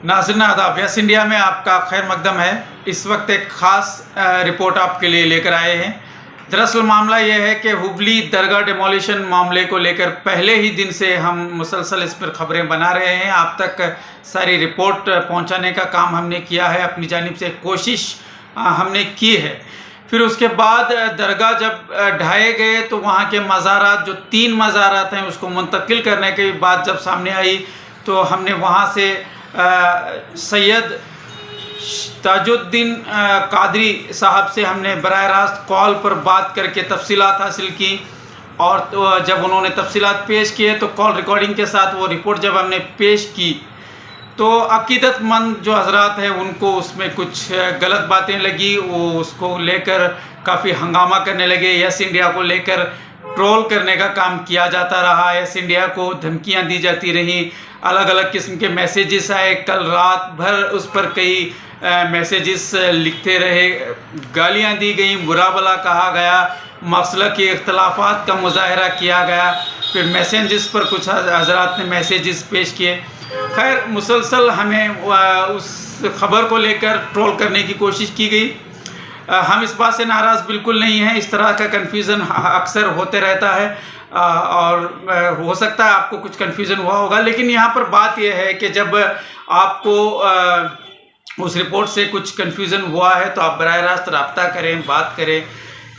नाज़रीन आदाब, yes India में आपका खैर मकदम है। इस वक्त एक ख़ास रिपोर्ट आपके लिए लेकर आए हैं। दरअसल मामला यह है कि हुबली दरगाह डिमोलिशन मामले को लेकर पहले ही दिन से हम मुसलसल इस पर ख़बरें बना रहे हैं। आप तक सारी रिपोर्ट पहुंचाने का काम हमने किया है, अपनी जानिब से कोशिश हमने की है। फिर उसके बाद दरगाह जब ढाए गए तो वहाँ के मज़ारात, जो 3 मज़ारात हैं, उसको मुंतकिल करने की बात जब सामने आई तो हमने वहाँ से सैयद ताजुद्दीन कादरी साहब से हमने बराह रास्त कॉल पर बात करके तफसीलात हासिल की। और तो जब उन्होंने तफसीलात पेश किए तो कॉल रिकॉर्डिंग के साथ वो रिपोर्ट जब हमने पेश की तो अकीदतमंद जो हजरात हैं उनको उसमें कुछ गलत बातें लगी। वो उसको लेकर काफ़ी हंगामा करने लगे। यस इंडिया को लेकर ट्रोल करने का काम किया जाता रहा। यस इंडिया को धमकियां दी जाती रहीं, अलग अलग किस्म के मैसेजेस आए। कल रात भर उस पर कई मैसेजेस लिखते रहे, गालियां दी गई, बुरा भला कहा गया, मसलक के इख्तलाफात का मुजाहरा किया गया। फिर मैसेजेस पर कुछ हजरात ने मैसेजेस पेश किए। खैर मुसलसल हमें उस ख़बर को लेकर ट्रोल करने की कोशिश की गई। हम इस बात से नाराज़ बिल्कुल नहीं हैं। इस तरह का कन्फ्यूज़न अक्सर होते रहता है और हो सकता है आपको कुछ कन्फ्यूज़न हुआ होगा। लेकिन यहाँ पर बात यह है कि जब आपको उस रिपोर्ट से कुछ कन्फ्यूज़न हुआ है तो आप बराह रास्त रब्ता करें, बात करें,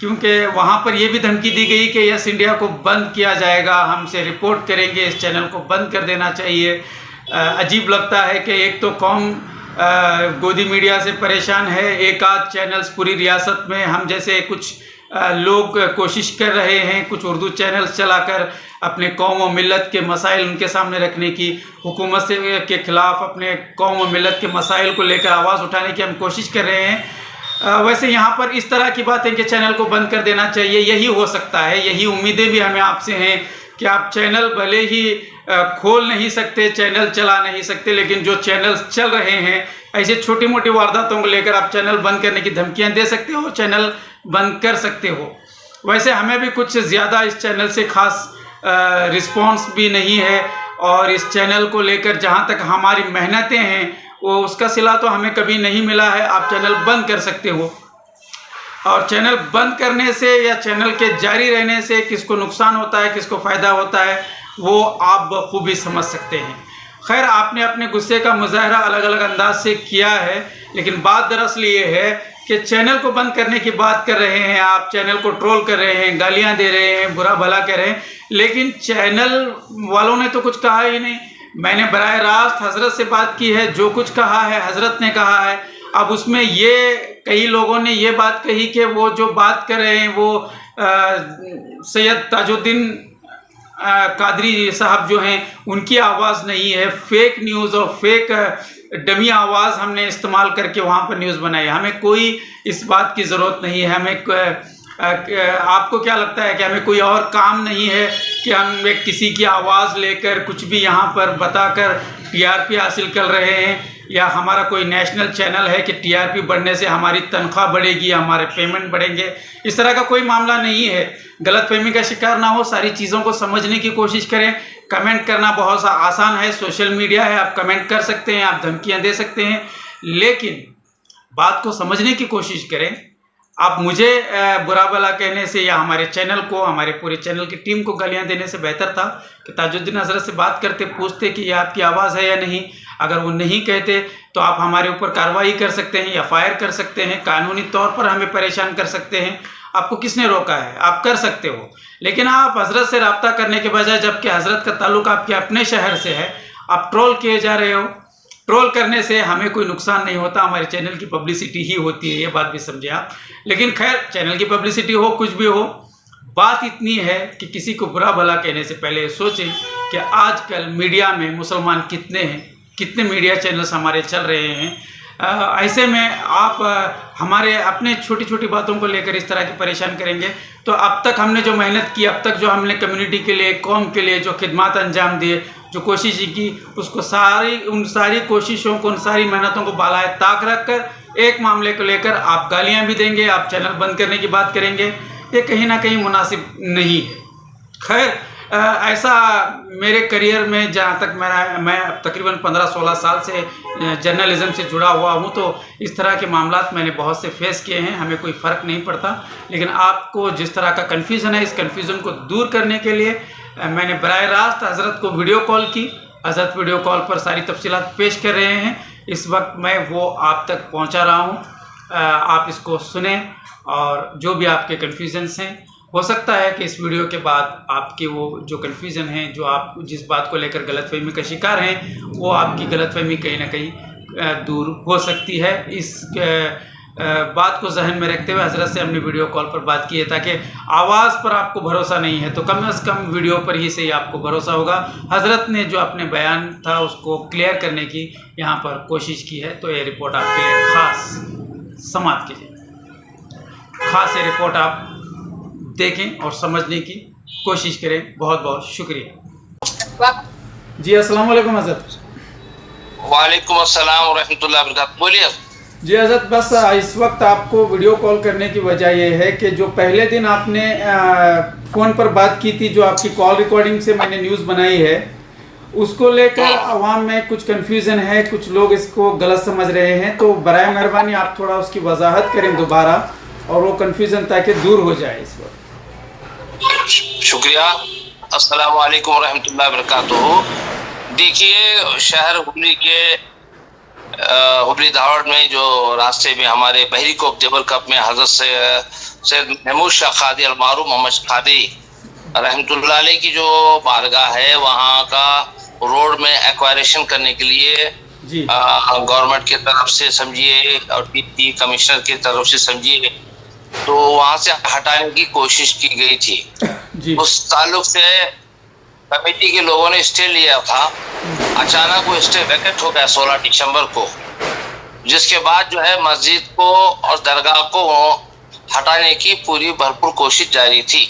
क्योंकि वहाँ पर यह भी धमकी दी गई कि यस इंडिया को बंद किया जाएगा, हमसे रिपोर्ट करेंगे, इस चैनल को बंद कर देना चाहिए। अजीब लगता है कि एक तो कौम गोदी मीडिया से परेशान है, एक आध चैनल्स पूरी रियासत में हम जैसे कुछ लोग कोशिश कर रहे हैं कुछ उर्दू चैनल्स चलाकर अपने कौम व मिलत के मसाइल उनके सामने रखने की, हुकूमत से के ख़िलाफ़ अपने कौम व मिलत के मसाइल को लेकर आवाज़ उठाने की हम कोशिश कर रहे हैं। वैसे यहाँ पर इस तरह की बात है कि चैनल को बंद कर देना चाहिए, यही हो सकता है, यही उम्मीदें भी हमें आपसे हैं कि आप चैनल भले ही खोल नहीं सकते, चैनल चला नहीं सकते, लेकिन जो चैनल्स चल रहे हैं ऐसे छोटी मोटी वारदातों को लेकर आप चैनल बंद करने की धमकियां दे सकते हो, चैनल बंद कर सकते हो। वैसे हमें भी कुछ ज़्यादा इस चैनल से ख़ास रिस्पॉन्स भी नहीं है और इस चैनल को लेकर जहां तक हमारी मेहनतें हैं वो उसका सिला तो हमें कभी नहीं मिला है। आप चैनल बंद कर सकते हो और चैनल बंद करने से या चैनल के जारी रहने से किसको नुकसान होता है, किसको फ़ायदा होता है, वो आप बखूबी समझ सकते हैं। खैर आपने अपने गुस्से का मुजाहरा अलग अलग अंदाज से किया है, लेकिन बात दरअसल ये है कि चैनल को बंद करने की बात कर रहे हैं आप, चैनल को ट्रोल कर रहे हैं, गालियां दे रहे हैं, बुरा भला कह रहे हैं, लेकिन चैनल वालों ने तो कुछ कहा ही नहीं। मैंने बराह रास्त हजरत से बात की है, जो कुछ कहा है हजरत ने कहा है। अब उसमें ये कई लोगों ने ये बात कही कि वो जो बात कर रहे हैं वो सैयद ताजुद्दीन कादरी साहब जो हैं उनकी आवाज़ नहीं है, फेक न्यूज़ और फेक डमी आवाज़ हमने इस्तेमाल करके वहाँ पर न्यूज़ बनाई। हमें कोई इस बात की ज़रूरत नहीं है। हमें आपको क्या लगता है कि हमें कोई और काम नहीं है कि हम एक किसी की आवाज़ लेकर कुछ भी यहाँ पर बताकर टीआरपी हासिल कर रहे हैं, या हमारा कोई नेशनल चैनल है कि टीआरपी बढ़ने से हमारी तनख्वाह बढ़ेगी, हमारे पेमेंट बढ़ेंगे? इस तरह का कोई मामला नहीं है। गलतफहमी का शिकार ना हो, सारी चीज़ों को समझने की कोशिश करें। कमेंट करना बहुत सा आसान है, सोशल मीडिया है, आप कमेंट कर सकते हैं, आप धमकियां दे सकते हैं, लेकिन बात को समझने की कोशिश करें। आप मुझे बुरा भला कहने से या हमारे चैनल को, हमारे पूरे चैनल की टीम को गालियां देने से बेहतर था कि ताजुद्दीन हजरत से बात करते, पूछते कि ये आपकी आवाज़ है या नहीं। अगर वो नहीं कहते तो आप हमारे ऊपर कार्रवाई कर सकते हैं, एफआईआर कर सकते हैं, कानूनी तौर पर हमें परेशान कर सकते हैं। आपको किसने रोका है? आप कर सकते हो। लेकिन आप हजरत से रब्ता करने के बजाय, जबकि हजरत का ताल्लुक आपके अपने शहर से है, आप ट्रोल किए जा रहे हो। ट्रोल करने से हमें कोई नुकसान नहीं होता, हमारे चैनल की पब्लिसिटी ही होती है, ये बात भी समझे आप। लेकिन खैर चैनल की पब्लिसिटी हो, कुछ भी हो, बात इतनी है कि किसी को बुरा भला कहने से पहले सोचें कि आजकल मीडिया में मुसलमान कितने हैं, कितने मीडिया चैनल्स हमारे चल रहे हैं। ऐसे में आप हमारे अपने छोटी छोटी बातों को लेकर इस तरह की परेशान करेंगे तो अब तक हमने जो मेहनत की, अब तक जो हमने कम्युनिटी के लिए, कौम के लिए जो खिदमत अंजाम दिए, जो कोशिशें की, उसको उन सारी कोशिशों को, उन सारी मेहनतों को बालाए ताक रख कर एक मामले को लेकर आप गालियां भी देंगे, आप चैनल बंद करने की बात करेंगे, ये कहीं ना कहीं मुनासिब नहीं है। खैर ऐसा मेरे करियर में जहाँ तक मैं अब तकरीबन 15-16 साल से जर्नलिज्म से जुड़ा हुआ हूँ, तो इस तरह के मामलात मैंने बहुत से फेस किए हैं, हमें कोई फ़र्क नहीं पड़ता। लेकिन आपको जिस तरह का कन्फ्यूज़न है, इस कन्फ्यूज़न को दूर करने के लिए मैंने बराह रास्त हज़रत को वीडियो कॉल की। हज़रत वीडियो कॉल पर सारी तफसीलात पेश कर रहे हैं। इस वक्त मैं वो आप तक पहुँचा रहा हूँ, आप इसको सुने और जो भी आपके कन्फ्यूज़न्स हैं, हो सकता है कि इस वीडियो के बाद आपके वो जो कन्फ्यूज़न हैं, जो आप जिस बात को लेकर गलतफहमी का शिकार हैं, वो आपकी गलतफहमी कहीं ना कहीं दूर हो सकती है। इस बात को जहन में रखते हुए हज़रत से हमने वीडियो कॉल पर बात की है, ताकि आवाज़ पर आपको भरोसा नहीं है तो कम से कम वीडियो पर ही से ही आपको भरोसा होगा। हज़रत ने जो अपने बयान था उसको क्लियर करने की यहाँ पर कोशिश की है, तो ये रिपोर्ट आपके लिए ख़ास समाप्त कीजिए। ख़ास ये रिपोर्ट आप देखें और समझने की कोशिश करें। बहुत बहुत शुक्रिया जी। अस्सलाम वालेकुम हज़रत। वालेकुम अस्सलाम व रहमतुल्लाहि व बरकातहू। बोलिए जी हज़रत, बस इस वक्त आपको वीडियो कॉल करने की वजह यह है कि जो पहले दिन आपने फ़ोन पर बात की थी, जो आपकी कॉल रिकॉर्डिंग से मैंने न्यूज़ बनाई है, उसको लेकर आवाम में कुछ कन्फ्यूज़न है, कुछ लोग इसको गलत समझ रहे हैं। तो बराए मेहरबानी आप थोड़ा उसकी वजाहत करें दोबारा, और वो कन्फ्यूज़न ताकि दूर हो जाए इस वक्त। शुक्रिया। अस्सलाम वालेकुम रहमतुल्लाहि व बरकातहू। देखिए, शहर हुबली के हुबली धावड़ में जो रास्ते में हमारे बहरी कोप देवर कप में हज़रत सैयद महमूद शाह क़ादी अलमारूफ मोहम्मद क़ादी रहमतुल्लाह अलैह की जो बारगाह है, वहाँ का रोड में एक्वायरेशन करने के लिए गवर्नमेंट की तरफ से समझिए और डिप्टी कमिश्नर की तरफ से समझिए, तो वहाँ से हटाने की कोशिश की गई थी। उस ताल्लुक से कमेटी के लोगों ने स्टे लिया था। अचानक वो स्टे वैकेट हो गया 16 दिसंबर को, जिसके बाद जो है मस्जिद को और दरगाह को हटाने की पूरी भरपूर कोशिश जारी थी।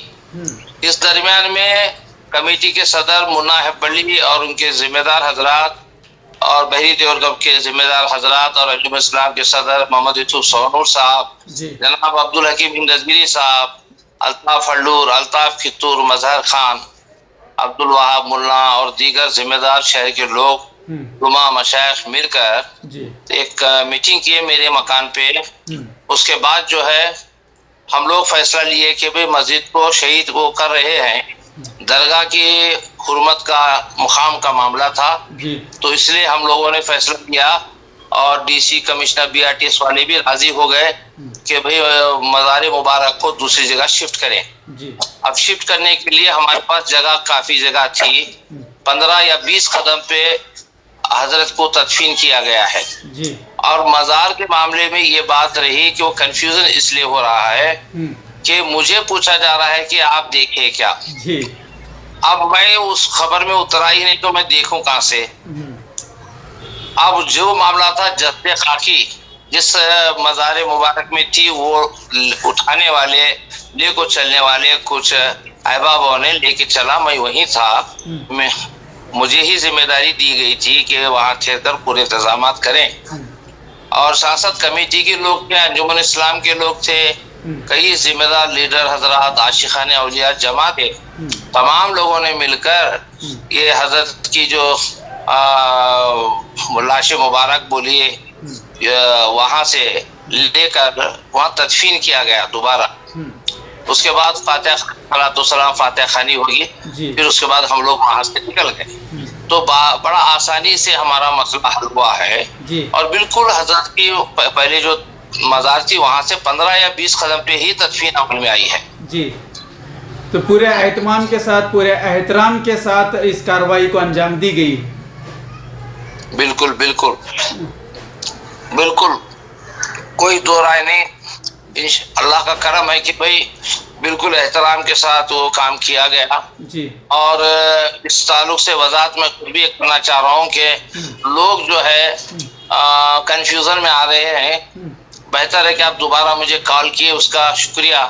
इस दरमियान में कमेटी के सदर मुन्ना हेब्बली और उनके जिम्मेदार हजरात और बहरी देवरगढ़ के जिम्मेदार हजरात और अजम इस्लाम के सदर मोहम्मद यूसुफ सोनूर साहब, जनाब अब्दुल हकीम बिन रजबीरी साहब, अल्ताफ फल्लूर, अल्ताफ खितूर, मजहर खान, अब्दुल वहाब मुल्ला और दीगर जिम्मेदार शहर के लोग जुमा मशाइख मिलकर एक मीटिंग किए मेरे मकान पे। उसके बाद जो है हम लोग फैसला लिए कि भाई मस्जिद को शहीद वो कर रहे हैं, दरगाह की हुर्मत का मुकाम का मामला था, तो इसलिए हम लोगों ने फैसला किया और डीसी कमिश्नर बीआरटीएस वाले भी राजी हो गए कि भाई मज़ार मुबारक को दूसरी जगह शिफ्ट करें। अब शिफ्ट करने के लिए हमारे पास जगह काफ़ी जगह थी, 15 या 20 कदम पे हजरत को तदफीन किया गया है। और मज़ार के मामले में ये बात रही कि वो कंफ्यूजन इसलिए हो रहा है कि मुझे पूछा जा रहा है कि आप देखे क्या। अब मैं उस खबर में उतरा ही नहीं, तो मैं देखूं कहां से। अब जो मामला था जद्दे खाकी जिस मज़ार मुबारक में थी, वो उठाने वाले लेको चलने वाले कुछ अहबाबों ने लेके चला, मैं वहीं था। मुझे ही जिम्मेदारी दी गई थी कि वहाँ ठहर कर पूरे इंतजाम करें। और शासक कमेटी के लोग थे, अंजुमन इस्लाम के लोग थे, कई जिम्मेदार लीडर हजरात, आशिकाने औलिया जमा थे। तमाम लोगों ने मिलकर ये हजरत की जो लाश मुबारक बोलिए वहाँ से लेकर वहाँ तदफीन किया गया दोबारा। उसके बाद फातिहा खानी होगी, फिर उसके बाद हम लोग वहाँ से निकल गए। तो बड़ा आसानी से हमारा मसला हल हुआ है। और बिल्कुल हजरत की पहले जो मज़ार थी वहाँ से 15 या 20 कदम पे ही तदफीन अमल में आई है। जी, तो पूरे एहतमाम के साथ, पूरे एहतराम के साथ इस कार्रवाई को अंजाम दी गई। बिल्कुल बिल्कुल बिल्कुल, कोई दो राय नहीं। अल्लाह का करम है कि भाई बिल्कुल एहतराम के साथ वो काम किया गया। और इस ताल्लुक से वजाहत मैं खुद भी करना चाह रहा हूँ कि लोग जो है कंफ्यूजन में आ रहे हैं। बेहतर है कि आप दोबारा मुझे कॉल किए, उसका शुक्रिया।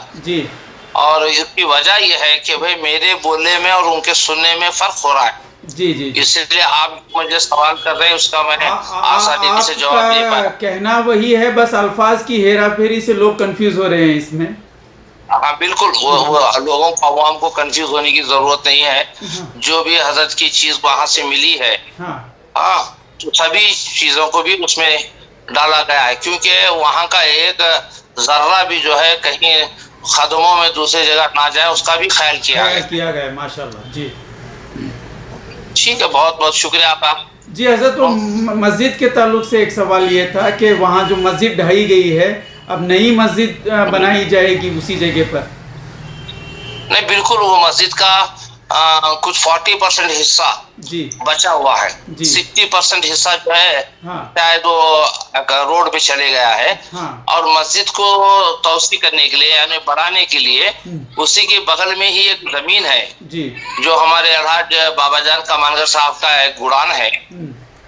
और इसकी वजह यह है कि भाई मेरे बोलने में और उनके सुनने में फर्क हो रहा है। इसलिए आप मुझे सवाल कर रहे हैं, उसका मैं आसानी से जवाब दे पाया। कहना वही है, बस अल्फाज की हेरा फेरी से लोग कंफ्यूज हो रहे हैं इसमें। हाँ बिल्कुल, वो लोगों को, अवाम को कंफ्यूज होने की जरूरत नहीं है। हाँ। जो भी हजरत की चीज वहां से मिली है, हाँ हाँ, तो सभी चीजों को भी उसमें डाला गया है, क्योंकि वहां का एक जर्रा भी जो है कहीं खदमों में दूसरी जगह ना जाए, उसका भी ख्याल किया ख्याल गया। किया गया है, माशाल्लाह जी। ठीक है, बहुत बहुत शुक्रिया आपका। जी हजरत, तो मस्जिद के ताल्लुक से एक सवाल ये था कि वहाँ जो मस्जिद ढाई गई है, अब नई मस्जिद बनाई जाएगी उसी जगह पर? नहीं, बिल्कुल, वो मस्जिद का कुछ 40% हिस्सा जी बचा हुआ है। जी। 60% हिस्सा जो है हाँ शायद वो रोड पे चले गया है। हाँ और मस्जिद को तौसी करने के लिए, यानी बढ़ाने के लिए, उसी के बगल में ही एक जमीन है जी। जो हमारे अलहाज बाबाजान कमानगर साहब का एक गुड़ान है।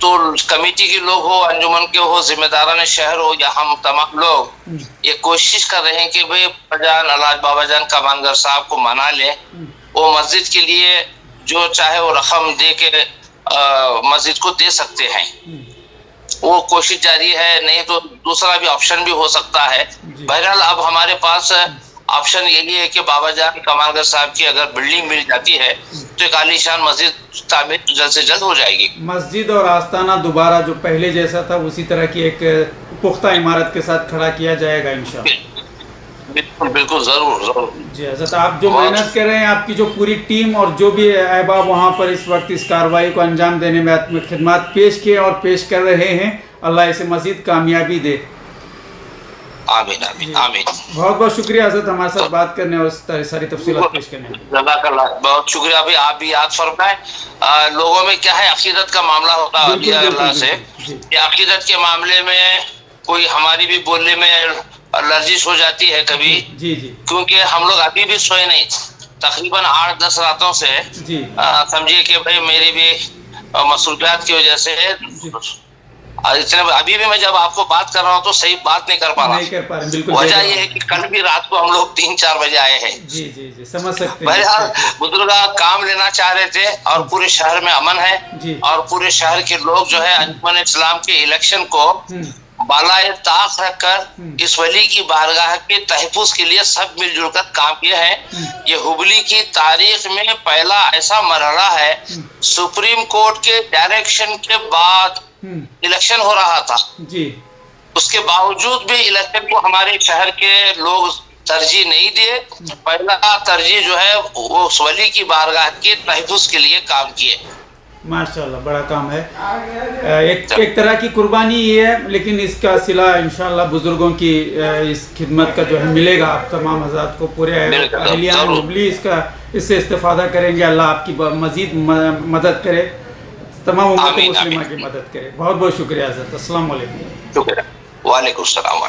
तो कमेटी के लोग हो, अंजुमन के हो, जिम्मेदारान शहर हो, या हम तमाम लोग ये कोशिश कर रहे हैं कि भाई बाबाजान, अलहाज बाबाजान कमानगर साहब को मना ले, वो मस्जिद के लिए जो चाहे वो रकम दे के मस्जिद को दे सकते हैं। वो कोशिश जारी है, नहीं तो दूसरा भी ऑप्शन भी हो सकता है। बहरहाल अब हमारे पास ऑप्शन यही है कि बाबाजान कमानगर साहब की अगर बिल्डिंग मिल जाती है तो एक आलीशान मस्जिद तामीर जल्द से जल्द हो जाएगी। मस्जिद और आस्ताना दोबारा जो पहले जैसा था उसी तरह की एक पुख्ता इमारत के साथ खड़ा किया जाएगा इंशाअल्लाह। बिल्कुल बिल्कुल, जरूर जरूर। जी हज़रत, आप जो मेहनत कर रहे हैं, आपकी जो पूरी टीम और जो भी अहबाब वहाँ पर इस वक्त इस कार्रवाई को अंजाम देने में अपनी खिदमत पेश किए और पेश कर रहे हैं, अल्लाह इसे मज़ीद कामयाबी दे। आमीन आमीन आमीन। बहुत बहुत शुक्रिया हज़रत हमारे साथ बात करने और सारी तफसीलात पेश करने में। जज़ाकल्लाह, बहुत शुक्रिया। अभी आप भी याद फरमाएं, लोगों में क्या है, अकीदत का मामला होता है अभी अल्लाह से, कि अकीदत के मामले में कोई हमारी भी बोलने में लर्जिश हो जाती है कभी। जी जी। क्योंकि हम लोग अभी भी सोए नहीं, तकरीबन 8-10 रातों से। जी। समझिए कि भाई मेरी भी मसरूफियात की वजह से इतने, अभी भी मैं जब आपको बात कर रहा हूँ तो सही बात नहीं कर पा रहा। बिल्कुल। वजह ये है कि कल भी रात को हम लोग 3-4 बजे आए हैं। जी जी जी, समझ सकते हैं। बहरहाल बुजुर्ग काम लेना चाह रहे थे और पूरे शहर में अमन है, और पूरे शहर के लोग जो है अंजुमन इस्लाम के इलेक्शन को बालाए ताक रखकर इस वली की बारगाह के तहफ़्फ़ुज़ के लिए सब मिलजुल कर काम किए हैं। ये हुबली की तारीख में पहला ऐसा मरहला है, सुप्रीम कोर्ट के डायरेक्शन के बाद इलेक्शन हो रहा था जी, उसके बावजूद भी इलेक्शन को हमारे शहर के लोग तरजीह नहीं दिए। पहला तरजीह जो है वो उस वली की बारगाह के तहफ़्फ़ुज़ के लिए काम किए। माशाल्लाह, बड़ा काम है। एक तरह की कुर्बानी ये है, लेकिन इसका सिला इंशाल्लाह बुजुर्गों की इस खिदमत का जो है मिलेगा आप तमाम हज़रात को। पूरे अहलियान हुबली इससे इस्तेफादा करेंगे। अल्लाह आपकी मज़ीद मदद करे, तमाम उम्मत मुस्लिमा की मदद करे। बहुत बहुत शुक्रिया हज़रत। अस्सलाम वालेकुम। वालेकुम सलाम।